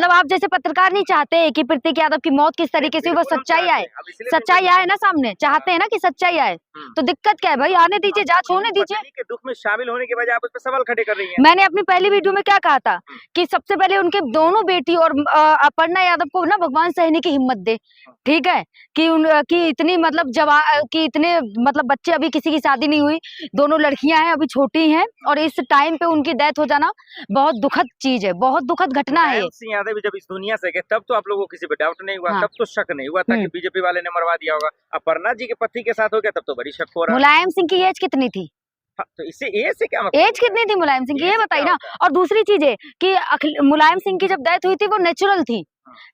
मतलब आप जैसे पत्रकार नहीं चाहते कि प्रतीक यादव की मौत किस तरीके से वो सच्चाई आए, सच्चाई आए ना सामने, चाहते हैं ना कि सच्चाई आए, तो दिक्कत क्या है भाई? आने दीजिए, जांच होने दीजिए। के दुख में शामिल होने के बजाय आप उस पर सवाल खड़े कर रही हैं। मैंने अपनी पहली वीडियो में क्या कहा था कि सबसे पहले उनके दोनों बेटी और अपर्णा यादव को ना भगवान सहने की हिम्मत दे, ठीक है, कि इतनी मतलब कि इतने मतलब बच्चे, अभी किसी की शादी नहीं हुई, दोनों लड़कियां हैं, अभी छोटी हैं, और इस टाइम पे उनकी डेथ हो जाना बहुत दुखद चीज है, बहुत दुखद घटना है। मुलायम सिंह यादव जब इस दुनिया से गए तब तो आप लोगों को किसी पे डाउट नहीं हुआ, हाँ। तब तो शक नहीं हुआ था कि बीजेपी वाले ने मरवा दिया होगा। अपर्णा जी के पति के साथ हो गया तब तो बड़ी शक हो रहा है। मुलायम सिंह की एज कितनी थी? हाँ, तो इससे एज से क्या मतलब? एज कितनी थी मुलायम सिंह की, ये बताइए ना। होता है? और दूसरी चीज है कि मुलायम सिंह की जब डेथ हुई थी वो नेचुरल थी,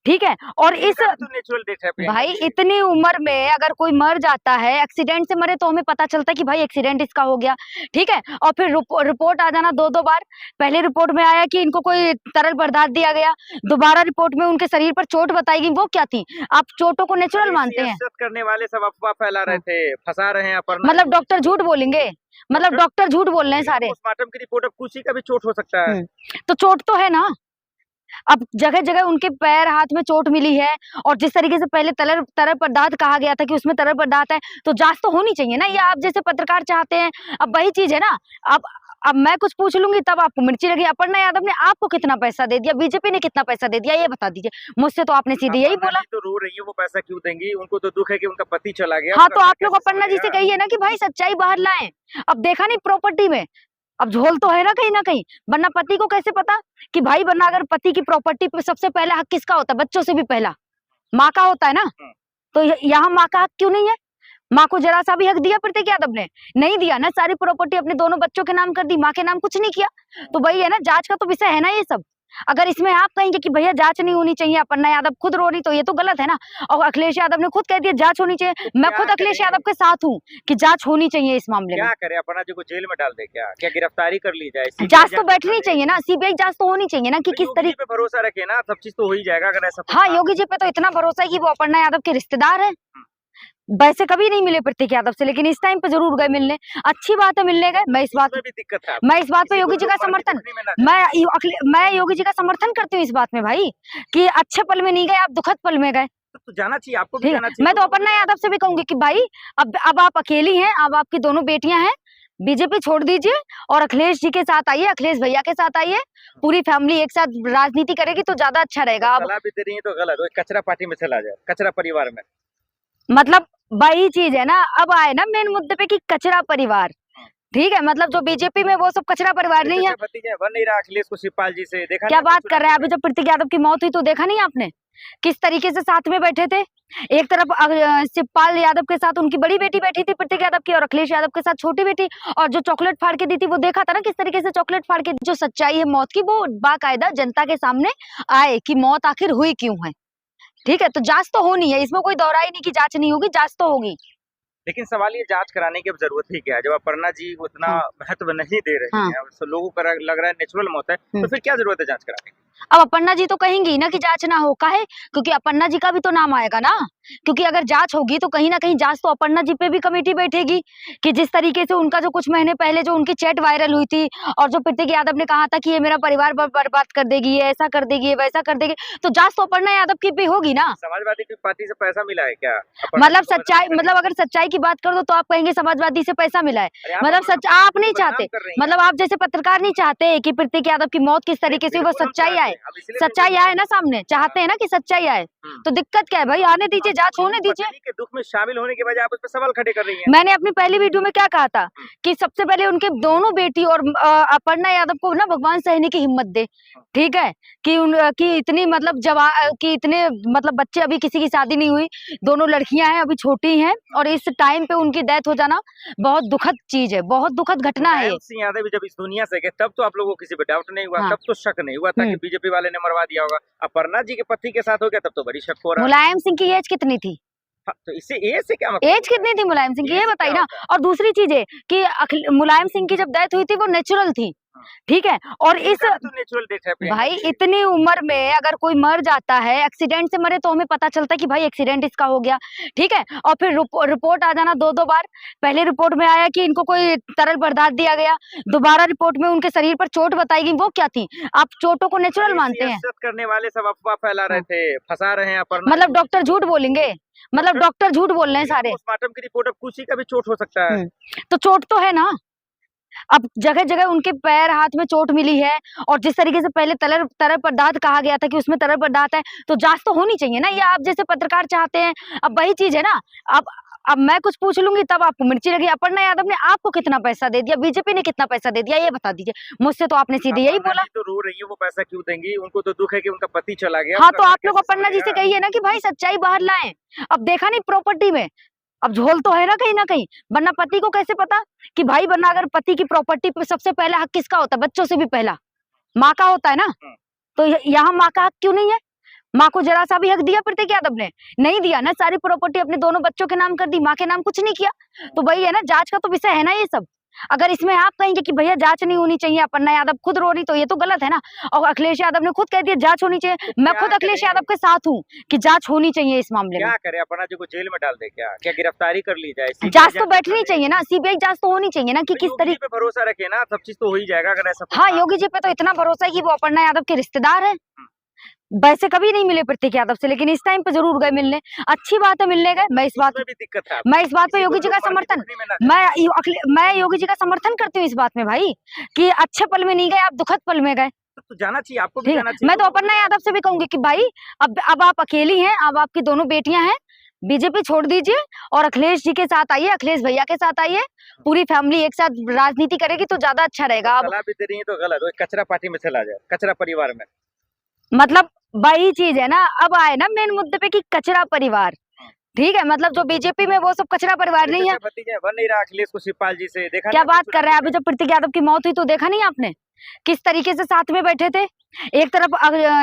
ठीक है, और इस तो नेचुरल डेथ है प्रियंका भाई जी। इतनी उम्र में अगर कोई मर जाता है, एक्सीडेंट से मरे, तो हमें पता चलता है कि भाई एक्सीडेंट इसका हो गया, ठीक है, और फिर रिपोर्ट आ जाना दो बार। पहले रिपोर्ट में आया कि इनको कोई तरल पदार्थ दिया गया, दोबारा रिपोर्ट में उनके शरीर पर चोट बताई गई, वो क्या थी? आप चोटों को नेचुरल मानते हैं? करने वाले सब अफवाह फैला रहे थे, फंसा रहे हैं अपर्णा। मतलब डॉक्टर झूठ बोलेंगे? मतलब डॉक्टर झूठ बोल रहे हैं सारे? पोस्टमार्टम की रिपोर्ट अब किसी का भी चोट हो सकता है। तो चोट तो है ना, अब जगह जगह उनके पैर हाथ में चोट मिली है, और जिस तरीके से पहले तरल पदार्थ कहा गया था कि उसमें तरल पदार्थ है, तो जांच तो होनी चाहिए ना, ये आप जैसे पत्रकार चाहते हैं। अब वही चीज है ना, अब मैं कुछ पूछ लूंगी तब आपको मिर्ची लगी। अपर्णा यादव ने आपको कितना पैसा दे दिया, बीजेपी ने कितना पैसा दे दिया, ये बता दीजिए। मुझसे तो आपने सीधे यही बोला। तो रो रही है, वो पैसा क्यों देंगी? उनको तो दुख है कि उनका पति चला गया। हाँ, तो आप लोग अपर्णा जी से कहिए ना कि भाई सच्चाई बाहर लाएं। अब देखा नहीं प्रॉपर्टी में, अब झोल तो है ना कहीं, वरना पति को कैसे पता कि भाई, वरना अगर पति की प्रॉपर्टी पे सबसे पहला हक किसका होता है? बच्चों से भी पहला माँ का होता है ना। तो यहाँ माँ का हक क्यों नहीं है? माँ को जरा सा भी हक दिया प्रतीक यादव ने? नहीं दिया ना, सारी प्रॉपर्टी अपने दोनों बच्चों के नाम कर दी, माँ के नाम कुछ नहीं किया। तो वही है ना, जांच का तो विषय है ना ये सब। अगर इसमें आप कहेंगे कि भैया जांच नहीं होनी चाहिए, अपर्णा यादव खुद रो रही, तो ये तो गलत है ना। और अखिलेश यादव ने खुद कह दिया जांच होनी चाहिए, मैं खुद अखिलेश यादव के साथ हूँ कि जांच होनी चाहिए इस मामले में। क्या करे, अपर्णा जी को जेल में डाल दे? क्या गिरफ्तारी कर ली जाए? जांच तो बैठनी चाहिए ना, सीबीआई जांच तो होनी चाहिए ना कि किस तरीके पे भरोसा रखे ना, सब चीज तो हो ही जाएगा अगर ऐसा। हाँ, योगी जी पे तो इतना भरोसा है कि वो अपर्णा यादव के रिश्तेदार है। वैसे कभी नहीं मिले प्रतीक यादव से, लेकिन इस टाइम पे जरूर गए मिलने। अच्छी बात है, मिलने गए। मैं इस बात पे योगी जी का समर्थन, मैं योगी जी का समर्थन करती हूँ इस बात में भाई, कि अच्छे पल में नहीं गए आप, दुखद पल में गए। तो जाना चाहिए, आपको भी जाना चाहिए। मैं तो अपर्णा यादव से भी कहूंगी कि भाई अब आप अकेली हैं, अब आपकी दोनों बेटियां हैं, बीजेपी छोड़ दीजिए और अखिलेश जी के साथ आइए, अखिलेश भैया के साथ आइए, पूरी फैमिली एक साथ राजनीति करेगी तो ज्यादा अच्छा रहेगा। आप सलाह भी दे रही हैं तो गलत, कचरा पार्टी में चला जाए, कचरा परिवार में। मतलब वही चीज है ना, अब आए ना मेन मुद्दे पे कि कचरा परिवार, ठीक है, मतलब जो बीजेपी में वो सब कचरा परिवार नहीं है। बन नहीं रहा अखिलेश को शिवपाल जी से, देखा क्या बात कर रहे हैं? अभी जब प्रतीक यादव की मौत हुई तो देखा नहीं आपने किस तरीके से साथ में बैठे थे? एक तरफ शिवपाल यादव के साथ उनकी बड़ी बेटी बैठी थी प्रतीक यादव की, और अखिलेश यादव के साथ छोटी बेटी, और जो चॉकलेट फाड़ के दी थी वो देखा था ना किस तरीके से चॉकलेट फाड़ के। जो सच्चाई है मौत की वो बाकायदा जनता के सामने आए कि मौत आखिर हुई क्यों है, ठीक है। तो जांच तो होनी है, इसमें कोई दोहराई नहीं कि जांच नहीं होगी, जांच तो होगी। लेकिन सवाल ये, जांच कराने की अब जरूरत ही क्या है? जब अपर्णा जी उतना महत्व नहीं दे रही हैं, तो लोगों को लग रहा है नेचुरल मौत है, तो फिर क्या जरूरत है जांच कराने की? अब अपर्णा जी तो कहेंगी ना कि जांच ना हो, काहे? क्योंकि अपर्णा जी का भी तो नाम आएगा ना, क्योंकि अगर जांच होगी तो कहीं ना कहीं जांच तो अपर्णा जी पे भी कमेटी बैठेगी कि जिस तरीके से उनका जो कुछ महीने पहले जो उनकी चैट वायरल हुई थी, और जो प्रतीक यादव ने कहा था कि ये मेरा परिवार बर्बाद कर देगी, ये ऐसा कर देगी, ये वैसा कर देगी, तो जांच तो अपर्णा यादव की भी होगी ना। समाजवादी पार्टी से पैसा मिला है क्या? मतलब सच्चाई, मतलब अगर सच्चाई की बात करो तो आप कहेंगे समाजवादी से पैसा मिला है, मतलब सच आप नहीं चाहते, मतलब आप जैसे पत्रकार नहीं चाहते कि प्रतीक यादव की मौत किस तरीके से वो सच्चाई आए, सच्चाई आए ना सामने, चाहते हैं ना कि सच्चाई आए, तो दिक्कत क्या है भाई? आने दीजिए, जांच होने दीजिए। के दुख में शामिल होने के बजाय आप उस पर सवाल खड़े कर रही हैं। मैंने अपनी पहली वीडियो में क्या कहा था कि सबसे पहले उनके दोनों बेटी और अपर्णा यादव को ना भगवान सहने की हिम्मत दे, ठीक है, कि इतनी मतलब कि इतने मतलब बच्चे, अभी किसी की शादी नहीं हुई, दोनों लड़कियां हैं, अभी छोटी हैं, और इस टाइम पे उनकी डेथ हो जाना बहुत दुखद चीज है, बहुत दुखद घटना है। सिंह यादव जब इस दुनिया से गए तब तो आप लोगों को किसी पे डाउट नहीं हुआ, तब तो शक नहीं हुआ था कि बीजेपी वाले ने मरवा दिया होगा। अपर्णा जी के पति के साथ हो गया तब तो बड़ी शक हो रहा है। मुलायम सिंह की एज कितनी थी? तो इससे एज से क्या मतलब? एज कितनी थी मुलायम सिंह की, ये बताइए ना। और दूसरी चीज है कि मुलायम सिंह की जब डेथ हुई थी वो नेचुरल थी, ठीक है। और इस इनका भी तो नेचुरल डेथ है प्रियंका भाई जी। इतनी उम्र में अगर कोई मर जाता है, एक्सीडेंट से मरे, तो हमें पता चलता है कि भाई एक्सीडेंट इसका हो गया, ठीक है। और फिर रिपोर्ट आ जाना दो दो बार। पहले रिपोर्ट में आया कि इनको कोई तरल पदार्थ दिया गया, दोबारा रिपोर्ट में उनके शरीर पर चोट बताई गई, वो क्या थी? आप चोटों को नेचुरल मानते हैं? सियासत करने वाले सब अफवाह फैला रहे थे, फंसा रहे हैं अपर्णा मतलब को। डॉक्टर झूठ बोलेंगे? मतलब डॉक्टर झूठ बोल रहे हैं सारे? पोस्टमार्टम की रिपोर्ट, अब किसी का भी चोट हो सकता है। तो चोट तो है ना। अब जगह जगह उनके पैर हाथ में चोट मिली है, और जिस तरीके से पहले तरल तरल पदार्थ कहा गया था कि उसमें तरल पदार्थ है, तो जांच तो होनी चाहिए ना, ये आप जैसे पत्रकार चाहते हैं। अब वही चीज है ना। अब मैं कुछ पूछ लूंगी तब आपको मिर्ची लगी। अपर्णा यादव ने आपको कितना पैसा दे दिया, बीजेपी ने कितना पैसा दे दिया, ये बता दीजिए। मुझसे तो आपने सीधे यही अपर्णा बोला। जी तो रो रही है, वो पैसा क्यों देंगी? उनको तो दुख है कि उनका पति चला गया। हाँ, उनका तो घर आप लोग कैसे अपर्णा जी से संभलेगा? कहिए ना कि भाई सच्चाई बाहर लाएं। अब देखा नहीं प्रॉपर्टी में, अब झोल तो है ना कहीं, वरना पति को कैसे पता कि भाई, वरना अगर पति की प्रॉपर्टी पे सबसे पहला हक किसका होता है? बच्चों से भी पहला माँ का होता है ना। तो यहाँ माँ का हक क्यों नहीं है? माँ को जरा सा भी हक दिया प्रतीक यादव ने? नहीं दिया ना। सारी प्रॉपर्टी अपने दोनों बच्चों के नाम कर दी, माँ के नाम कुछ नहीं किया। तो वही है ना, जांच का तो विषय है ना ये सब। अगर इसमें आप कहेंगे कि भैया जांच नहीं होनी चाहिए, अपर्णा यादव खुद रो रही, तो ये तो गलत है ना। और अखिलेश यादव ने खुद कह दिया जांच होनी चाहिए। मैं खुद अखिलेश यादव के साथ हूँ कि जांच होनी चाहिए इस मामले में। क्या करे? अपर्णा जी को जेल में डाल दे? क्या क्या गिरफ्तारी कर ली जाए? जांच तो बैठनी चाहिए ना, सीबीआई जांच तो होनी चाहिए ना कि किस तरीके। पे भरोसा रखे ना, सब चीज तो हो ही जाएगा अगर ऐसा कुछ हाँ, ना योगी जी पे तो इतना भरोसा है कि वो अपर्णा यादव के रिश्तेदार है। वैसे कभी नहीं मिले प्रतीक यादव से, लेकिन इस टाइम पे जरूर गए मिलने। अच्छी बात है मिलने गए। मैं इस बात उसमें भी दिक्कत है। मैं इस बात पे किसी को योगी जी का लोग मार के समर्थन कुछ नहीं मिलना मैं योगी जी का समर्थन करती हूँ इस बात में भाई, कि अच्छे पल में नहीं गए आप, दुखद पल में गए। तो जाना चाहिए, आपको भी ठीक जाना है। चाहिए। मैं तो अपर्णा यादव से भी कहूंगी कि भाई अब आप अकेली हैं, अब आपकी दोनों बेटियां हैं, बीजेपी छोड़ दीजिए और अखिलेश जी के साथ आइए, अखिलेश भैया के साथ आइए। पूरी फैमिली एक साथ राजनीति करेगी तो ज्यादा अच्छा रहेगा। अब सलाह भी दे रही है तो गलत, वो कचरा पार्टी में चला जाए, कचरा परिवार में। मतलब वही चीज है ना, अब आए ना मेन मुद्दे पे कि कचरा परिवार। ठीक है, मतलब जो बीजेपी में वो सब कचरा परिवार नहीं है। भतीजा बन नहीं रहा अखिलेश को शिवपाल जी से, देखा क्या नहीं बात कर रहे हैं? अभी जब प्रतीक यादव की मौत हुई तो देखा नहीं आपने किस तरीके से साथ में बैठे थे? एक तरफ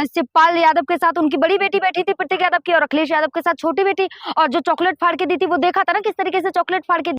शिवपाल यादव के साथ उनकी बड़ी बेटी बैठी थी प्रतीक यादव की, और अखिलेश यादव के साथ छोटी बेटी। और जो चॉकलेट फाड़ के दी थी वो देखा था ना किस तरीके से चॉकलेट फाड़ के